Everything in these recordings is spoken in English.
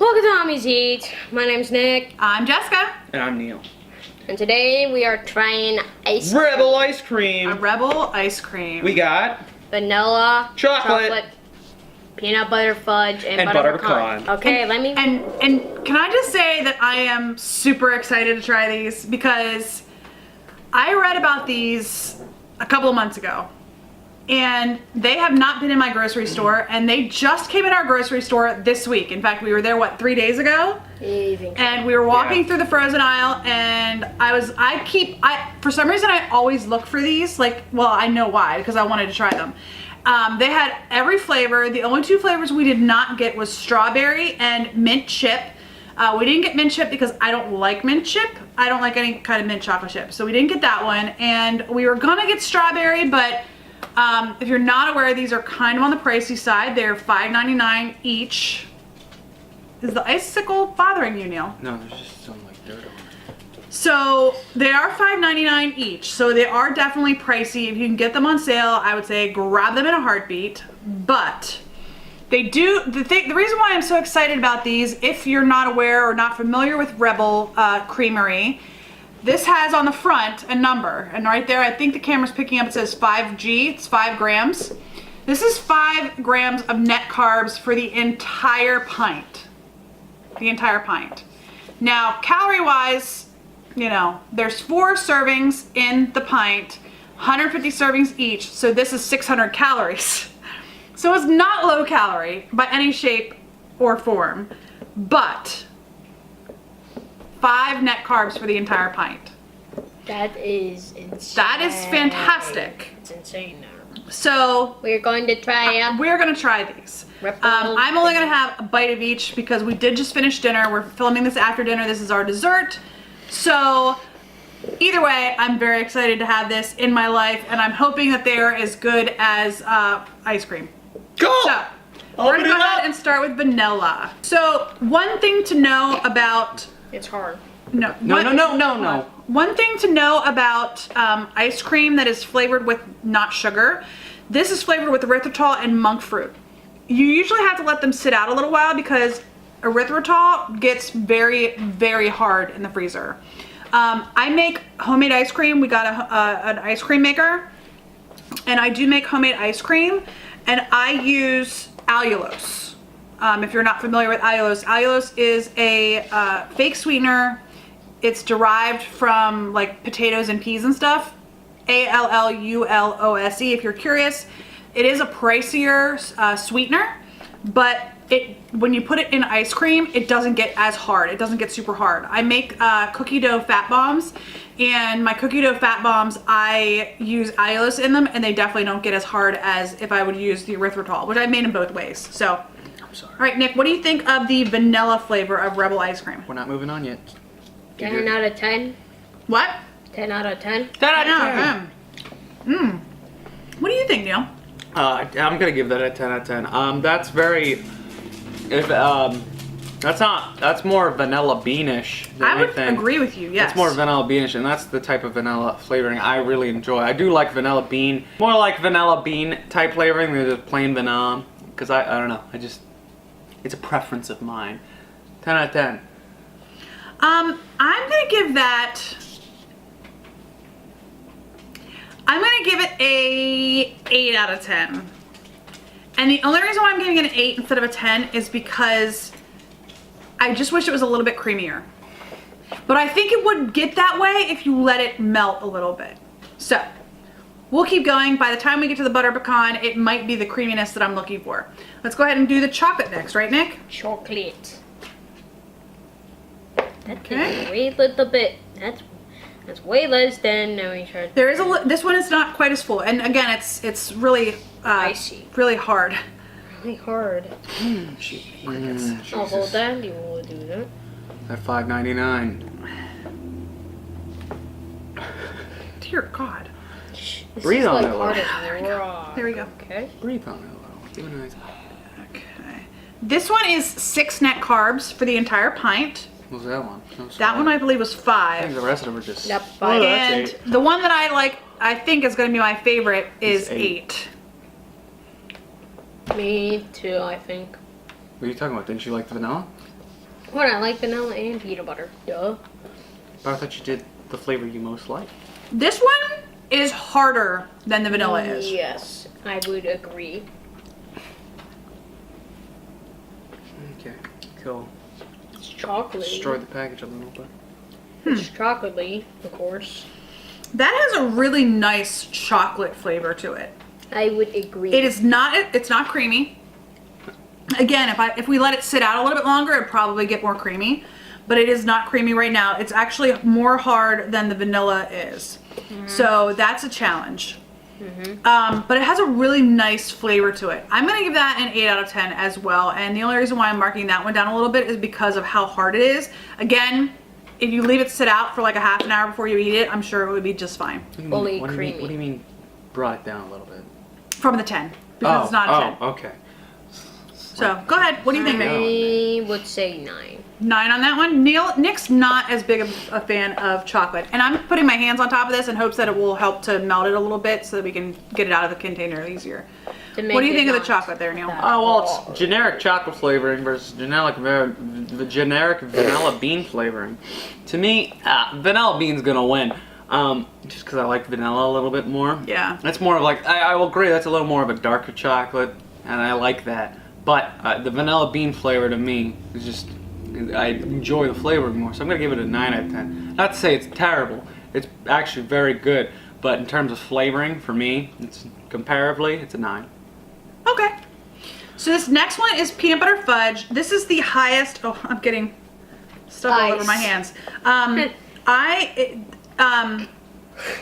Welcome to Omnis Eat. My name's Nick. I'm Jessica. And I'm Neil. And today we are trying Rebel ice cream. A Rebel ice cream. We got vanilla, chocolate, peanut butter fudge, and butter pecan. pecan. Okay, And can I just say that I am super excited to try these because I read about these a couple of months ago. And they have not been in my grocery store, and they just came in our grocery store this week. In fact, we were there, what, 3 days ago? And we were walking through the frozen aisle, and for some reason, I always look for these. Like, well, I know why, because I wanted to try them. They had every flavor. The only two flavors we did not get was strawberry and mint chip. We didn't get mint chip because I don't like mint chip. I don't like any kind of mint chocolate chip. So we didn't get that one. And we were gonna get strawberry, but if you're not aware, these are kind of on the pricey side. They're $5.99 each. Is the icicle bothering you, Neil? No, there's just some like dirt on it. So they are $5.99 each. So they are definitely pricey. If you can get them on sale, I would say grab them in a heartbeat. But they do, the reason why I'm so excited about these, if you're not aware or not familiar with Rebel Creamery, this has on the front a number, and right there, I think the camera's picking up, it says 5G, it's 5 grams. This is 5 grams of net carbs for the entire pint. The entire pint. Now, calorie-wise, you know, there's 4 servings in the pint, 150 servings each, so this is 600 calories. So it's not low calorie by any shape or form, but 5 net carbs for the entire pint. That is insane. That is fantastic. It's insane. So We're going to try we're gonna try these. I'm only gonna have a bite of each because we did just finish dinner. We're filming this after dinner. This is our dessert. So either way, I'm very excited to have this in my life, and I'm hoping that they are as good as ice cream. Go! So we're gonna go ahead and start with vanilla. So one thing to know about It's hard. No. No. One thing to know about ice cream that is flavored with not sugar, this is flavored with erythritol and monk fruit. You usually have to let them sit out a little while because erythritol gets very, very hard in the freezer. I make homemade ice cream. We got an ice cream maker, and I do make homemade ice cream, and I use allulose. If you're not familiar with allulose, allulose is a fake sweetener. It's derived from like potatoes and peas and stuff. allulose, if you're curious. It is a pricier sweetener, but when you put it in ice cream, it doesn't get as hard. It doesn't get super hard. I make cookie dough fat bombs, and my cookie dough fat bombs, I use allulose in them, and they definitely don't get as hard as if I would use the erythritol, which I made in both ways. So. Sorry. All right, Nick, what do you think of the vanilla flavor of Rebel ice cream? We're not moving on yet. 10 out of 10. What? 10 out of 10. 10 out of 10. What do you think, Neil? I'm gonna give that a 10 out of 10. That's very, that's more vanilla beanish than I would anything. agree with you, yes. It's more vanilla beanish, and that's the type of vanilla flavoring I really enjoy. I do like vanilla bean, more like vanilla bean type flavoring than just plain vanilla, because I don't know, it's a preference of mine. 10 out of 10. I'm gonna give that. I'm gonna give it a 8 out of 10. And the only reason why I'm giving it an 8 instead of a 10 is because I just wish it was a little bit creamier. But I think it would get that way if you let it melt a little bit. So we'll keep going. By the time we get to the butter pecan, it might be the creaminess that I'm looking for. Let's go ahead and do the chocolate next, right, Nick? Chocolate. That Okay. is way little bit. That's way less than we tried. There is this one is not quite as full, and again, it's really Icy. really hard. Really hard. I'll hold that. You will do that. At $5.99. Dear God. This Breathe is on like it a hard little. as rock. There we go. Okay. Breathe on it a little. Give it a nice. Okay. This one is 6 net carbs for the entire pint. What was that one? That one I believe was I think 5. the rest of them were just. Yep, Oh, 5. that's And 8. the one that I like, I think is going to be my favorite, is It's 8. 8. Me too, I think. What are you talking about? Didn't you like the vanilla? What? I like vanilla and peanut butter. Duh. But I thought you did the flavor you most like. This one is harder than the vanilla is. Yes, I would agree. Okay, cool. It's chocolatey. Destroy the package a little bit. It's chocolatey, of course. That has a really nice chocolate flavor to it. I would agree. It is not. It's not creamy. Again, if we let it sit out a little bit longer, it'd probably get more creamy. But it is not creamy right now. It's actually more hard than the vanilla is. So that's a challenge. But it has a really nice flavor to it. I'm gonna give that an 8 out of 10 as well. And the only reason why I'm marking that one down a little bit is because of how hard it is. Again, if you leave it sit out for like a half an hour before you eat it, I'm sure it would be just fine. Fully What creamy. do you mean brought it down a little bit? From the 10, because it's not a 10. Oh, okay. So go ahead. What do you think, Nick? I would say 9. 9 on that one. Nick's not as big of a fan of chocolate, and I'm putting my hands on top of this in hopes that it will help to melt it a little bit so that we can get it out of the container easier. To What make do you it think of the not chocolate there, Neil? that Oh, well, hard. it's generic chocolate flavoring versus generic vanilla bean flavoring. To me, vanilla bean's gonna win. Just because I like vanilla a little bit more. Yeah. That's more of like, I will agree, that's a little more of a darker chocolate, and I like that. But the vanilla bean flavor to me is just, I enjoy the flavoring more, so I'm gonna give it a 9 out of 10. Not to say it's terrible, it's actually very good, but in terms of flavoring, for me, it's comparatively, it's a 9. Okay. So this next one is peanut butter fudge. This is the highest. Oh, I'm getting stuff all over my hands.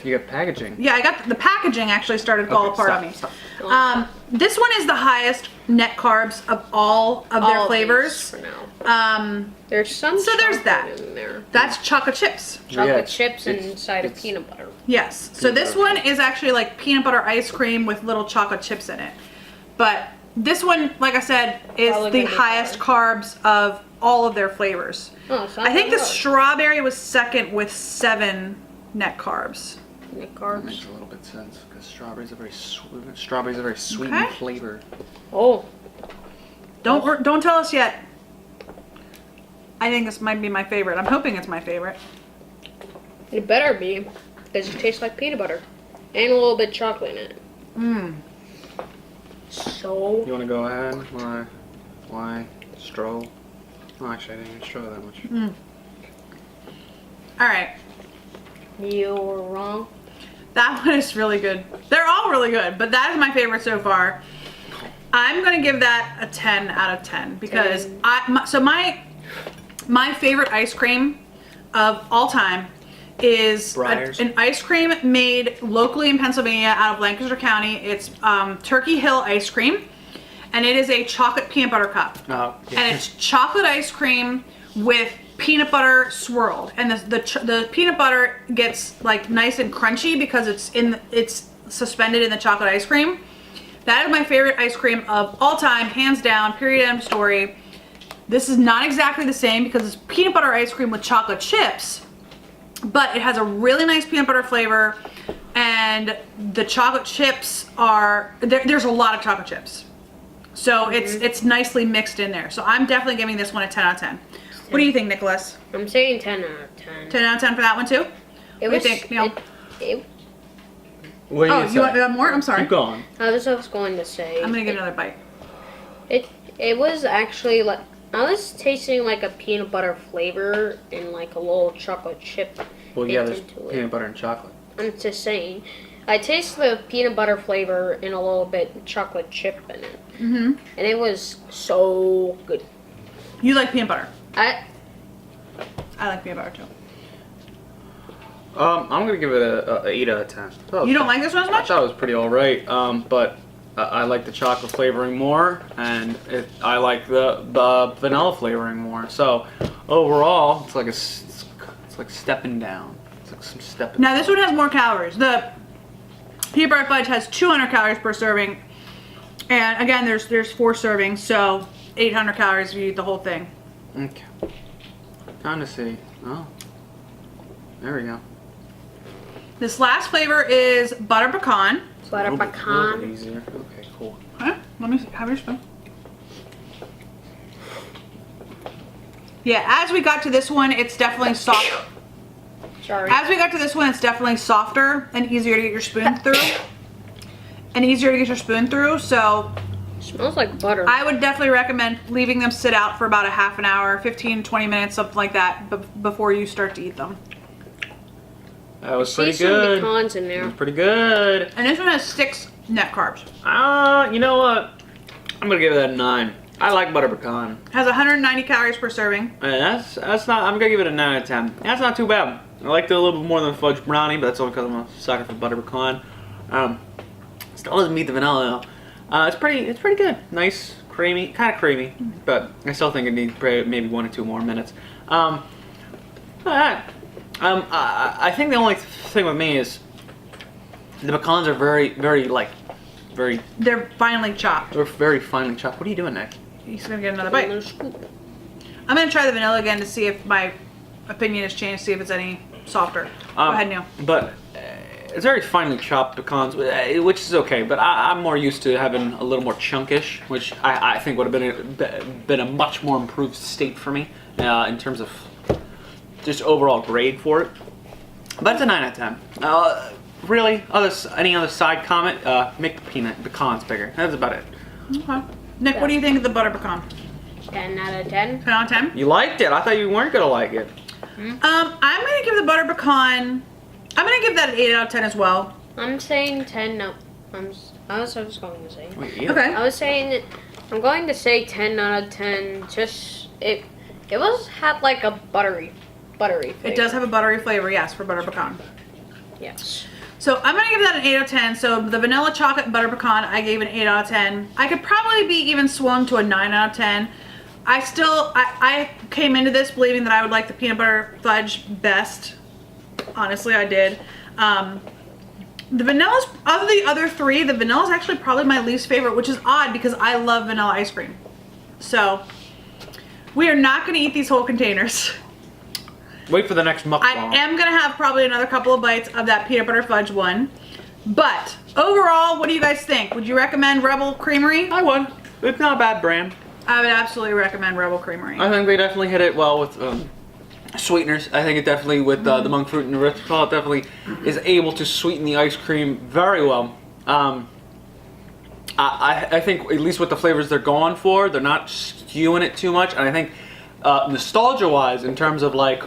You got packaging. Yeah, I got the packaging actually started to fall Okay, apart stop, on me. This one is the highest net carbs of all of their All flavors. these for now. There's some So there's chocolate that. in there. That's chocolate chips. Chocolate Yeah, chips it's- inside of it's- peanut butter. Yes. So Peanut this butter one chips. is actually like peanut butter ice cream with little chocolate chips in it. But this one, like I said, is Probably the gonna be highest carbs of all of their flavors. Oh, it's not I think the that hard. strawberry was second with 7 net carbs. Net That carbs. makes a little bit of sense because strawberries are very sweet Okay. in flavor. Oh, Don't tell us yet. I think this might be my favorite. I'm hoping it's my favorite. it better be, because it tastes like peanut butter and a little bit chocolate in it. So You want to go ahead? Why? Stroll? Oh, actually, I didn't even stroll that much. All right. you were wrong. That one is really good. They're all really good, but that is my favorite so far. I'm gonna give that a 10 out of 10 because 10. my favorite ice cream of all time is Breyers. an ice cream made locally in Pennsylvania out of Lancaster County. It's Turkey Hill ice cream, and it is a chocolate peanut butter cup. Oh, yeah. And it's chocolate ice cream with peanut butter swirled, and the peanut butter gets like nice and crunchy because it's suspended in the chocolate ice cream. That is my favorite ice cream of all time, hands down, period, end of story. This is not exactly the same because it's peanut butter ice cream with chocolate chips, but it has a really nice peanut butter flavor, and the chocolate chips are, there's a lot of chocolate chips. So it's nicely mixed in there. So I'm definitely giving this one a 10 out of 10. What do you think, Nicholas? I'm saying 10 out of 10. 10 out of 10 for that one too? It What do you think, Neil? What do Oh, say? you want more? I'm sorry. Keep going. I was going to say. I'm gonna get another bite. It was actually like, I was tasting like a peanut butter flavor and like a little chocolate chip. Well, yeah, there's into it. peanut butter and chocolate. I'm just saying. I taste the peanut butter flavor and a little bit chocolate chip in it. And it was so good. You like peanut butter. I I like peanut butter too. I'm gonna give it a 8 out of 10. You don't like this one as I much? thought it was pretty alright, but I like the chocolate flavoring more, and I like the vanilla flavoring more. So overall, it's like stepping down. It's like some stepping. Now this one has more calories. The peanut butter fudge has 200 calories per serving, and again, there's 4 servings, so 800 calories if you eat the whole thing. Okay. Time to see. Oh, there we go. This last flavor is butter pecan. butter A little bit pecan. easier. Okay, cool. Huh? Let me see. Have your spoon. Yeah, as we got to this one, it's definitely soft. Sorry. As we got to this one, it's definitely softer and easier to get your spoon through. So Smells like butter. I would definitely recommend leaving them sit out for about a half an hour, 15, 20 minutes, something like that, before you start to eat them. That was See pretty some good. pecans in It there. was pretty good. And this one has 6 net carbs. You know what? I'm gonna give it a 9. I like butter pecan. Has 190 calories per serving. And that's not. I'm gonna give it a 9 out of 10. That's not too bad. I liked it a little bit more than fudge brownie, but that's only because I'm a sucker for butter pecan. Still doesn't meet the vanilla though. It's pretty good. Nice, creamy, kind of creamy, but I still think it needs maybe 1 or 2 more minutes. I think the only thing with me is the pecans are very They're finely chopped. they're very finely chopped. What are you doing, Nick? He's gonna get another bite. Another scoop. I'm gonna try the vanilla again to see if my opinion has changed, see if it's any softer. Go ahead, Neil. But it's very finely chopped pecans, which is okay. But I'm more used to having a little more chunkish, which I think would have been a much more improved state for me in terms of just overall grade for it. But it's a 9 out of 10. Really, any other side comment? Make the pecans bigger. That's about it. Okay. Nick, what do you think of the butter pecan? 10 out of 10. 10 out of 10? You liked it. I thought you weren't gonna like it. I'm gonna give the butter pecan, I'm gonna give that an 8 out of 10 as well. I'm saying 10. No. I was going to say. Wait, yeah. Okay. I was saying, I'm going to say 10 out of 10. Just, it had like a buttery flavor. It does have a buttery flavor, yes, for butter pecan. Yes. So I'm gonna give that an 8 out of 10. So the vanilla chocolate butter pecan, I gave an 8 out of 10. I could probably be even swung to a 9 out of 10. I came into this believing that I would like the peanut butter fudge best. Honestly, I did. The vanilla's, of the other 3, the vanilla's actually probably my least favorite, which is odd because I love vanilla ice cream. So we are not gonna eat these whole containers. Wait for the next mukbang. I am gonna have probably another couple of bites of that peanut butter fudge one. But overall, what do you guys think? Would you recommend Rebel Creamery? I would. It's not a bad brand. I would absolutely recommend Rebel Creamery. I think they definitely hit it well with sweeteners. I think it definitely, with the monk fruit and erythritol, it definitely is able to sweeten the ice cream very well. I think, at least with the flavors they're going for, they're not skewing it too much. And I think nostalgia-wise, in terms of like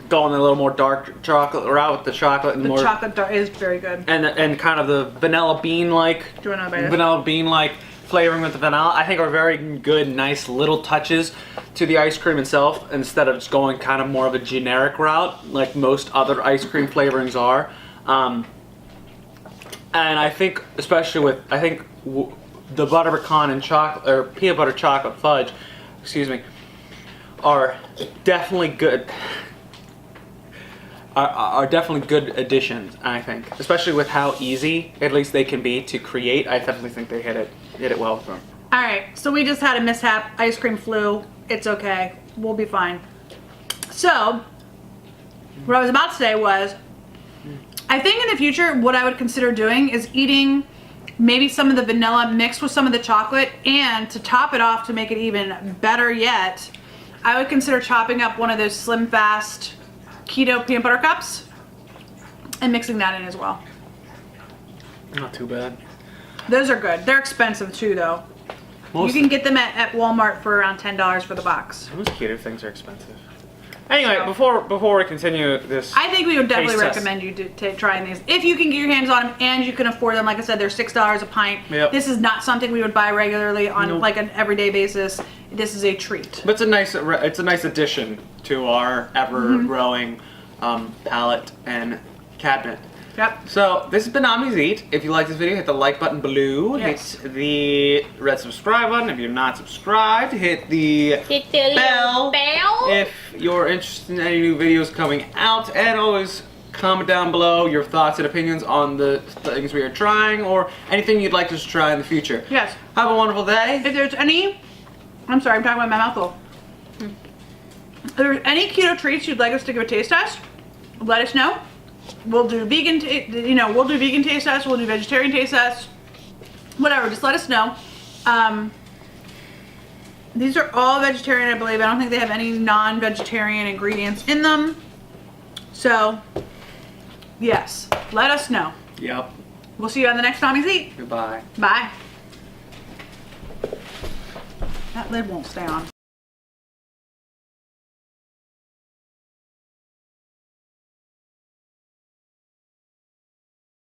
going a little more dark chocolate route with the chocolate and The more chocolate is very good. and kind of the vanilla bean like Do you want another bite? flavoring with the vanilla, I think are very good, nice little touches to the ice cream itself, instead of just going kind of more of a generic route like most other ice cream flavorings are. And I think, especially with the butter pecan and chocolate, or peanut butter chocolate fudge, excuse me, are definitely good. Are definitely good additions, I think, especially with how easy, at least they can be to create. I definitely think they hit it well with them. All right, so we just had a mishap. Ice cream flew. It's okay. We'll be fine. So, what I was about to say was, I think in the future, what I would consider doing is eating maybe some of the vanilla mixed with some of the chocolate, and to top it off to make it even better yet, I would consider chopping up one of those Slim Fast keto peanut butter cups and mixing that in as well. Not too bad. Those are good. They're expensive too, though. You can get them at Walmart for around $10 for the box. Those keto things are expensive. Anyway, before we continue this, I think we would definitely taste test. recommend you to trying these. If you can get your hands on them and you can afford them, like I said, they're $6 a pint. Yep. This is not something we would buy regularly on Nope. like an everyday basis. This is a treat. But it's a nice addition to our ever-growing palette and cabinet. Yep. So this has been Omnis Eat. If you like this video, hit the like button below. Yes. Hit the red subscribe button. If you're not subscribed, hit the bell. If you're interested in any new videos coming out, and always comment down below your thoughts and opinions on the things we are trying, or anything you'd like us to try in the future. Yes. Have a wonderful day. If there's any, I'm sorry, I'm talking about my mouth full. If there's any keto treats you'd like us to give a taste test, let us know. We'll do vegan, we'll do vegan taste tests. We'll do vegetarian taste tests. Whatever, just let us know. These are all vegetarian, I believe. I don't think they have any non-vegetarian ingredients in them. So, yes, let us know. Yep. We'll see you on the next Omnis Eat. Goodbye. Bye. That lid won't stay on.